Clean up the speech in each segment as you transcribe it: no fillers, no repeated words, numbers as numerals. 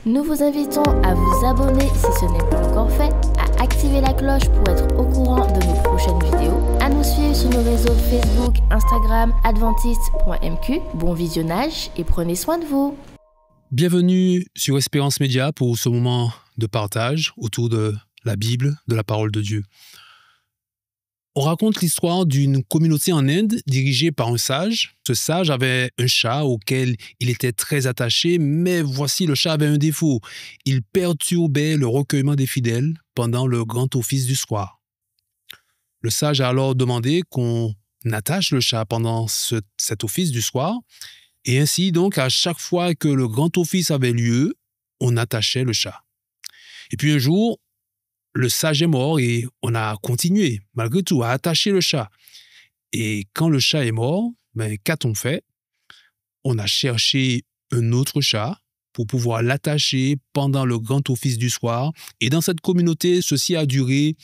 Nous vous invitons à vous abonner si ce n'est pas encore fait, à activer la cloche pour être au courant de nos prochaines vidéos, à nous suivre sur nos réseaux Facebook, Instagram, adventiste.mq. Bon visionnage et prenez soin de vous. Bienvenue sur Espérance Média pour ce moment de partage autour de la Bible, de la parole de Dieu. On raconte l'histoire d'une communauté en Inde dirigée par un sage. Ce sage avait un chat auquel il était très attaché, mais voici, le chat avait un défaut. Il perturbait le recueillement des fidèles pendant le grand office du soir. Le sage a alors demandé qu'on attache le chat pendant cet office du soir, et ainsi donc à chaque fois que le grand office avait lieu, on attachait le chat. Et puis un jour, le sage est mort et on a continué, malgré tout, à attacher le chat. Et quand le chat est mort, qu'a-t-on fait? On a cherché un autre chat pour pouvoir l'attacher pendant le grand office du soir. Et dans cette communauté, ceci a duré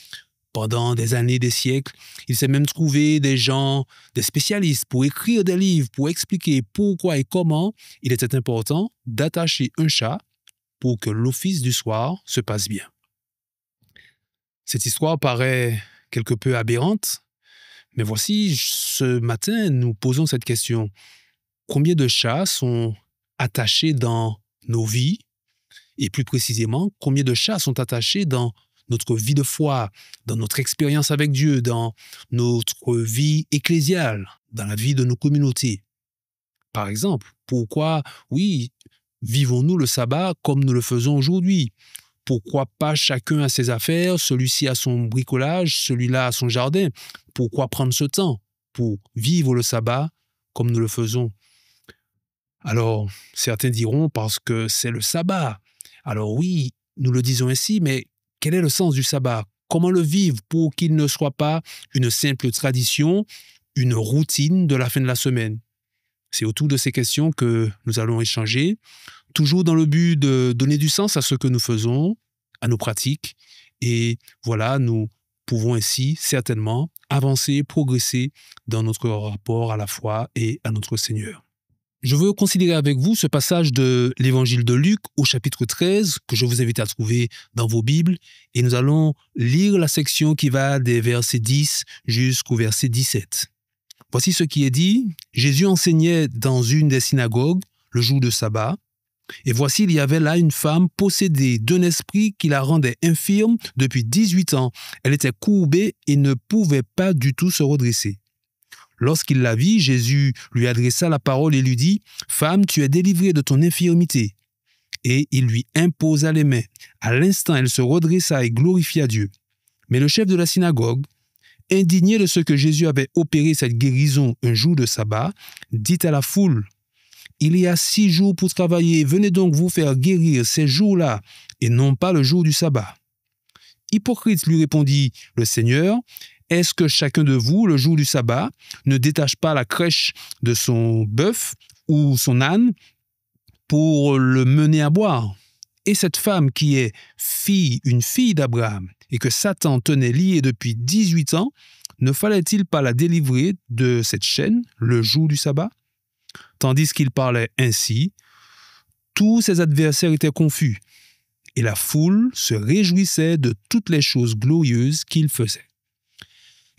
pendant des années, des siècles. Il s'est même trouvé des gens, des spécialistes pour écrire des livres, pour expliquer pourquoi et comment il était important d'attacher un chat pour que l'office du soir se passe bien. Cette histoire paraît quelque peu aberrante, mais voici, ce matin, nous posons cette question. Combien de chats sont attachés dans nos vies? Et plus précisément, combien de chats sont attachés dans notre vie de foi, dans notre expérience avec Dieu, dans notre vie ecclésiale, dans la vie de nos communautés? Par exemple, pourquoi, vivons-nous le sabbat comme nous le faisons aujourd'hui? Pourquoi pas chacun à ses affaires, celui-ci à son bricolage, celui-là à son jardin? Pourquoi prendre ce temps pour vivre le sabbat comme nous le faisons? Alors, certains diront parce que c'est le sabbat. Alors oui, nous le disons ainsi, mais quel est le sens du sabbat? Comment le vivre pour qu'il ne soit pas une simple tradition, une routine de la fin de la semaine? C'est autour de ces questions que nous allons échanger, toujours dans le but de donner du sens à ce que nous faisons, à nos pratiques. Et voilà, nous pouvons ainsi certainement avancer, progresser dans notre rapport à la foi et à notre Seigneur. Je veux considérer avec vous ce passage de l'Évangile de Luc au chapitre 13, que je vous invite à trouver dans vos Bibles. Et nous allons lire la section qui va des versets 10 jusqu'au verset 17. Voici ce qui est dit. Jésus enseignait dans une des synagogues le jour de sabbat. Et voici, il y avait là une femme possédée d'un esprit qui la rendait infirme depuis 18 ans. Elle était courbée et ne pouvait pas du tout se redresser. Lorsqu'il la vit, Jésus lui adressa la parole et lui dit « Femme, tu es délivrée de ton infirmité. » Et il lui imposa les mains. À l'instant, elle se redressa et glorifia Dieu. Mais le chef de la synagogue, indigné de ce que Jésus avait opéré cette guérison un jour de sabbat, dit à la foule: « Il y a 6 jours pour travailler, venez donc vous faire guérir ces jours-là, et non pas le jour du sabbat. » Hypocrite, lui répondit le Seigneur, est-ce que chacun de vous, le jour du sabbat, ne détache pas la crèche de son bœuf ou son âne pour le mener à boire? Et cette femme qui est une fille d'Abraham, et que Satan tenait liée depuis 18 ans, ne fallait-il pas la délivrer de cette chaîne le jour du sabbat? Tandis qu'il parlait ainsi, tous ses adversaires étaient confus, et la foule se réjouissait de toutes les choses glorieuses qu'il faisait.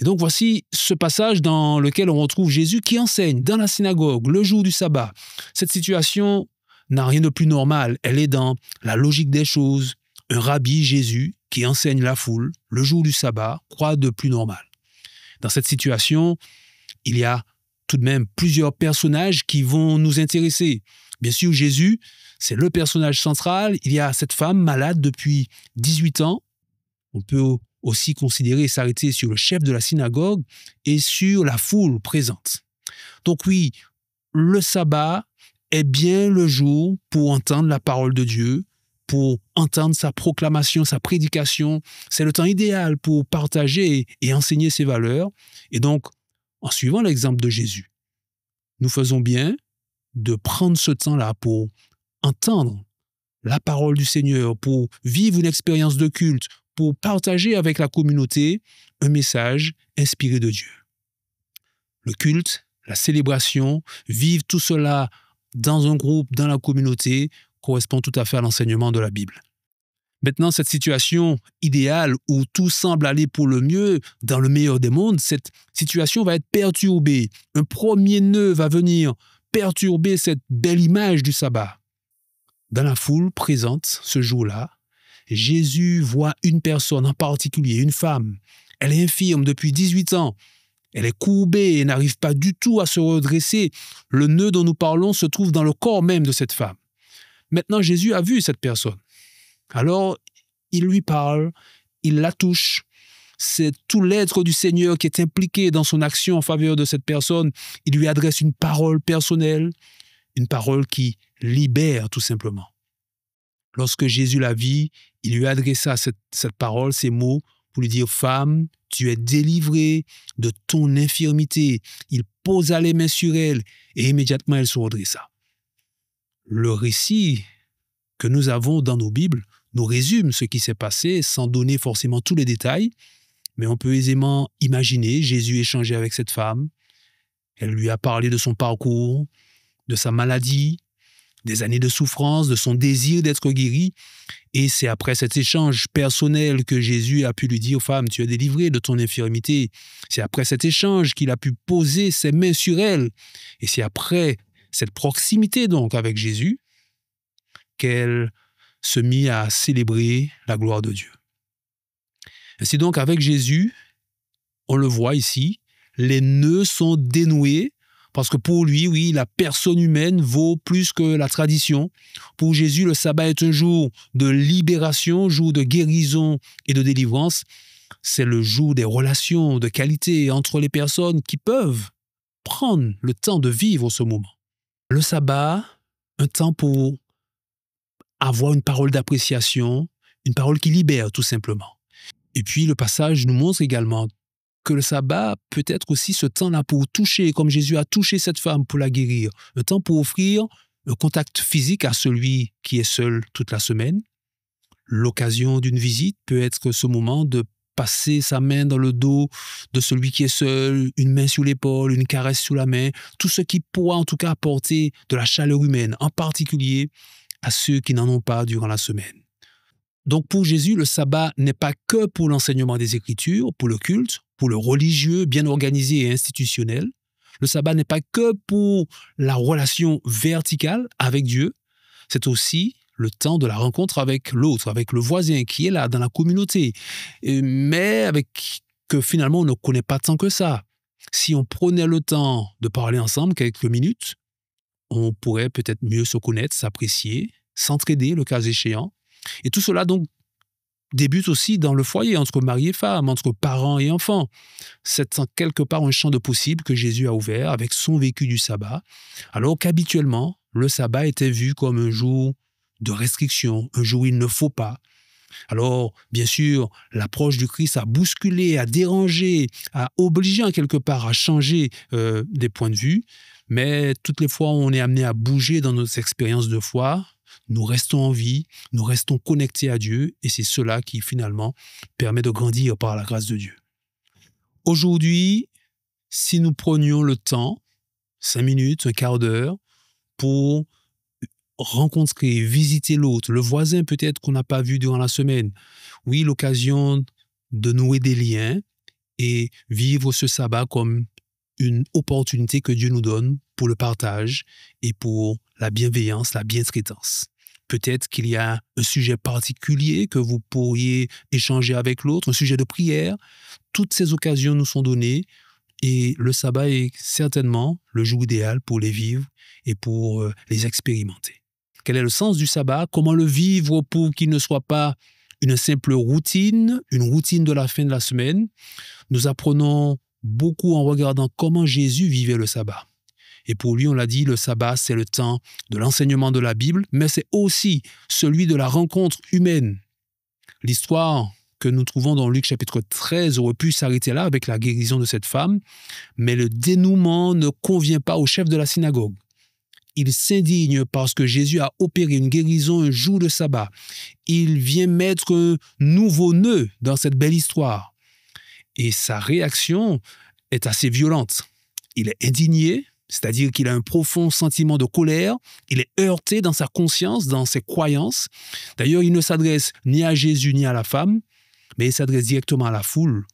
Et donc voici ce passage dans lequel on retrouve Jésus qui enseigne dans la synagogue le jour du sabbat. Cette situation n'a rien de plus normal, elle est dans la logique des choses. Un rabbi, Jésus, qui enseigne la foule le jour du sabbat, quoi de plus normal? Dans cette situation, il y a tout de même plusieurs personnages qui vont nous intéresser. Bien sûr, Jésus, c'est le personnage central. Il y a cette femme malade depuis 18 ans. On peut aussi considérer et s'arrêter sur le chef de la synagogue et sur la foule présente. Donc oui, le sabbat est bien le jour pour entendre la parole de Dieu, pour entendre sa proclamation, sa prédication. C'est le temps idéal pour partager et enseigner ses valeurs. Et donc, en suivant l'exemple de Jésus, nous faisons bien de prendre ce temps-là pour entendre la parole du Seigneur, pour vivre une expérience de culte, pour partager avec la communauté un message inspiré de Dieu. Le culte, la célébration, vivre tout cela dans un groupe, dans la communauté, correspond tout à fait à l'enseignement de la Bible. Maintenant, cette situation idéale où tout semble aller pour le mieux, dans le meilleur des mondes, cette situation va être perturbée. Un premier nœud va venir perturber cette belle image du sabbat. Dans la foule présente ce jour-là, Jésus voit une personne en particulier, une femme. Elle est infirme depuis 18 ans. Elle est courbée et n'arrive pas du tout à se redresser. Le nœud dont nous parlons se trouve dans le corps même de cette femme. Maintenant, Jésus a vu cette personne. Alors, il lui parle, il la touche. C'est tout l'être du Seigneur qui est impliqué dans son action en faveur de cette personne. Il lui adresse une parole personnelle, une parole qui libère tout simplement. Lorsque Jésus la vit, il lui adressa cette parole, ces mots, pour lui dire « Femme, tu es délivrée de ton infirmité. » Il posa les mains sur elle et immédiatement elle se redressa. Le récit que nous avons dans nos Bibles nous résume ce qui s'est passé sans donner forcément tous les détails, mais on peut aisément imaginer Jésus échanger avec cette femme. Elle lui a parlé de son parcours, de sa maladie, des années de souffrance, de son désir d'être guéri. Et c'est après cet échange personnel que Jésus a pu lui dire « Femme, tu es délivrée de ton infirmité ». C'est après cet échange qu'il a pu poser ses mains sur elle. Et c'est après cette proximité donc avec Jésus qu'elle se mit à célébrer la gloire de Dieu. Ainsi donc avec Jésus, on le voit ici, les nœuds sont dénoués parce que pour lui, oui, la personne humaine vaut plus que la tradition. Pour Jésus, le sabbat est un jour de libération, jour de guérison et de délivrance. C'est le jour des relations de qualité entre les personnes qui peuvent prendre le temps de vivre ce moment. Le sabbat, un temps pour avoir une parole d'appréciation, une parole qui libère tout simplement. Et puis le passage nous montre également que le sabbat peut être aussi ce temps-là pour toucher, comme Jésus a touché cette femme pour la guérir, un temps pour offrir un contact physique à celui qui est seul toute la semaine. L'occasion d'une visite peut être ce moment de passer sa main dans le dos de celui qui est seul, une main sur l'épaule, une caresse sur la main, tout ce qui pourra en tout cas apporter de la chaleur humaine, en particulier à ceux qui n'en ont pas durant la semaine. Donc pour Jésus, le sabbat n'est pas que pour l'enseignement des Écritures, pour le culte, pour le religieux bien organisé et institutionnel. Le sabbat n'est pas que pour la relation verticale avec Dieu, c'est aussi le temps de la rencontre avec l'autre, avec le voisin qui est là dans la communauté, mais avec que finalement on ne connaît pas tant que ça. Si on prenait le temps de parler ensemble quelques minutes, on pourrait peut-être mieux se connaître, s'apprécier, s'entraider le cas échéant. Et tout cela donc débute aussi dans le foyer, entre mari et femme, entre parents et enfants. C'est en quelque part un champ de possible que Jésus a ouvert avec son vécu du sabbat, alors qu'habituellement, le sabbat était vu comme un jour de restriction, un jour où il ne faut pas. Alors, bien sûr, l'approche du Christ a bousculé, a dérangé, a obligé en quelque part à changer des points de vue, mais toutes les fois où on est amené à bouger dans nos expériences de foi, nous restons en vie, nous restons connectés à Dieu, et c'est cela qui finalement permet de grandir par la grâce de Dieu. Aujourd'hui, si nous prenions le temps, 5 minutes, un quart d'heure, pour rencontrer, visiter l'autre, le voisin peut-être qu'on n'a pas vu durant la semaine, oui, l'occasion de nouer des liens et vivre ce sabbat comme une opportunité que Dieu nous donne pour le partage et pour la bienveillance, la bientraitance. Peut-être qu'il y a un sujet particulier que vous pourriez échanger avec l'autre, un sujet de prière. Toutes ces occasions nous sont données et le sabbat est certainement le jour idéal pour les vivre et pour les expérimenter. Quel est le sens du sabbat? Comment le vivre pour qu'il ne soit pas une simple routine, une routine de la fin de la semaine? Nous apprenons beaucoup en regardant comment Jésus vivait le sabbat. Et pour lui, on l'a dit, le sabbat, c'est le temps de l'enseignement de la Bible, mais c'est aussi celui de la rencontre humaine. L'histoire que nous trouvons dans Luc chapitre 13 aurait pu s'arrêter là avec la guérison de cette femme, mais le dénouement ne convient pas au chef de la synagogue. Il s'indigne parce que Jésus a opéré une guérison un jour de sabbat. Il vient mettre un nouveau nœud dans cette belle histoire. Et sa réaction est assez violente. Il est indigné, c'est-à-dire qu'il a un profond sentiment de colère, il est heurté dans sa conscience, dans ses croyances. D'ailleurs, il ne s'adresse ni à Jésus ni à la femme, mais il s'adresse directement à la foule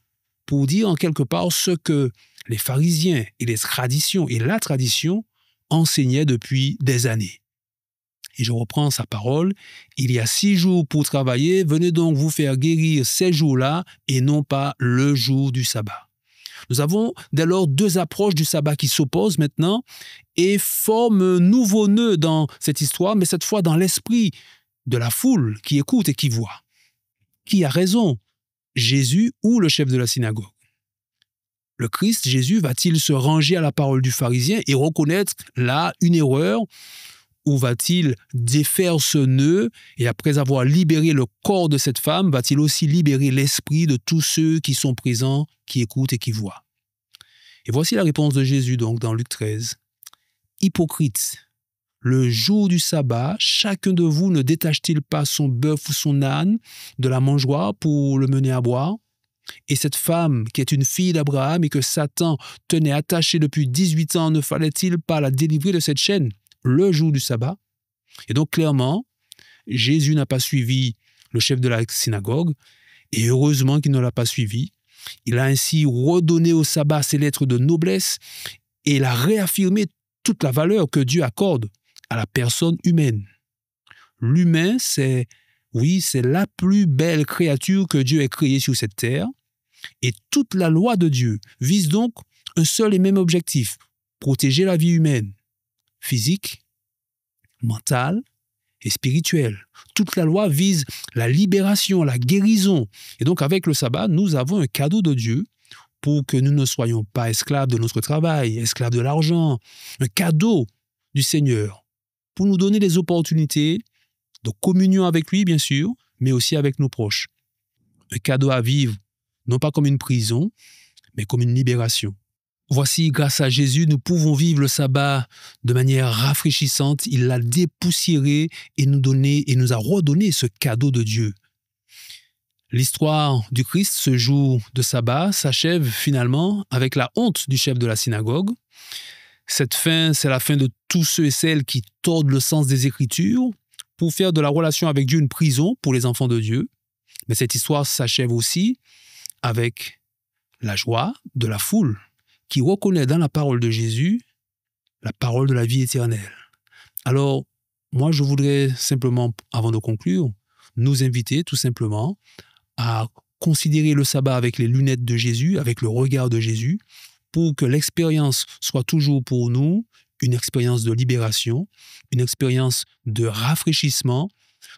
pour dire en quelque part ce que les pharisiens et les traditions et la tradition enseignaient depuis des années. Et je reprends sa parole, « Il y a 6 jours pour travailler, venez donc vous faire guérir ces jours-là et non pas le jour du sabbat. » Nous avons dès lors 2 approches du sabbat qui s'opposent maintenant et forment un nouveau nœud dans cette histoire, mais cette fois dans l'esprit de la foule qui écoute et qui voit. Qui a raison, Jésus ou le chef de la synagogue? Le Christ, Jésus, va-t-il se ranger à la parole du pharisien et reconnaître là une erreur? Ou va-t-il défaire ce nœud et après avoir libéré le corps de cette femme, va-t-il aussi libérer l'esprit de tous ceux qui sont présents, qui écoutent et qui voient? Et voici la réponse de Jésus donc dans Luc 13. « Hypocrite, le jour du sabbat, chacun de vous ne détache-t-il pas son bœuf ou son âne de la mangeoire pour le mener à boire? Et cette femme qui est une fille d'Abraham et que Satan tenait attachée depuis 18 ans, ne fallait-il pas la délivrer de cette chaîne le jour du sabbat? » Et donc clairement, Jésus n'a pas suivi le chef de la synagogue, et heureusement qu'il ne l'a pas suivi. Il a ainsi redonné au sabbat ses lettres de noblesse et il a réaffirmé toute la valeur que Dieu accorde à la personne humaine. L'humain, c'est la plus belle créature que Dieu ait créée sur cette terre, et toute la loi de Dieu vise donc un seul et même objectif, protéger la vie humaine, physique, mentale et spirituelle. Toute la loi vise la libération, la guérison. Et donc avec le sabbat, nous avons un cadeau de Dieu pour que nous ne soyons pas esclaves de notre travail, esclaves de l'argent. Un cadeau du Seigneur pour nous donner des opportunités de communion avec lui, bien sûr, mais aussi avec nos proches. Un cadeau à vivre, non pas comme une prison, mais comme une libération. Voici, grâce à Jésus, nous pouvons vivre le sabbat de manière rafraîchissante. Il l'a dépoussiéré et nous a redonné ce cadeau de Dieu. L'histoire du Christ, ce jour de sabbat, s'achève finalement avec la honte du chef de la synagogue. Cette fin, c'est la fin de tous ceux et celles qui tordent le sens des Écritures pour faire de la relation avec Dieu une prison pour les enfants de Dieu. Mais cette histoire s'achève aussi avec la joie de la foule qui reconnaît dans la parole de Jésus la parole de la vie éternelle. Alors, moi, je voudrais simplement, avant de conclure, nous inviter tout simplement à considérer le sabbat avec les lunettes de Jésus, avec le regard de Jésus, pour que l'expérience soit toujours pour nous une expérience de libération, une expérience de rafraîchissement,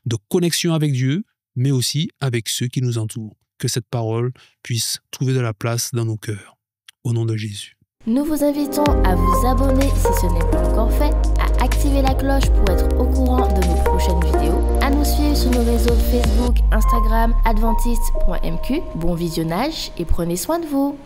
de connexion avec Dieu, mais aussi avec ceux qui nous entourent. Que cette parole puisse trouver de la place dans nos cœurs. Au nom de Jésus. Nous vous invitons à vous abonner si ce n'est pas encore fait, à activer la cloche pour être au courant de nos prochaines vidéos, à nous suivre sur nos réseaux Facebook, Instagram, adventiste.mq. Bon visionnage et prenez soin de vous.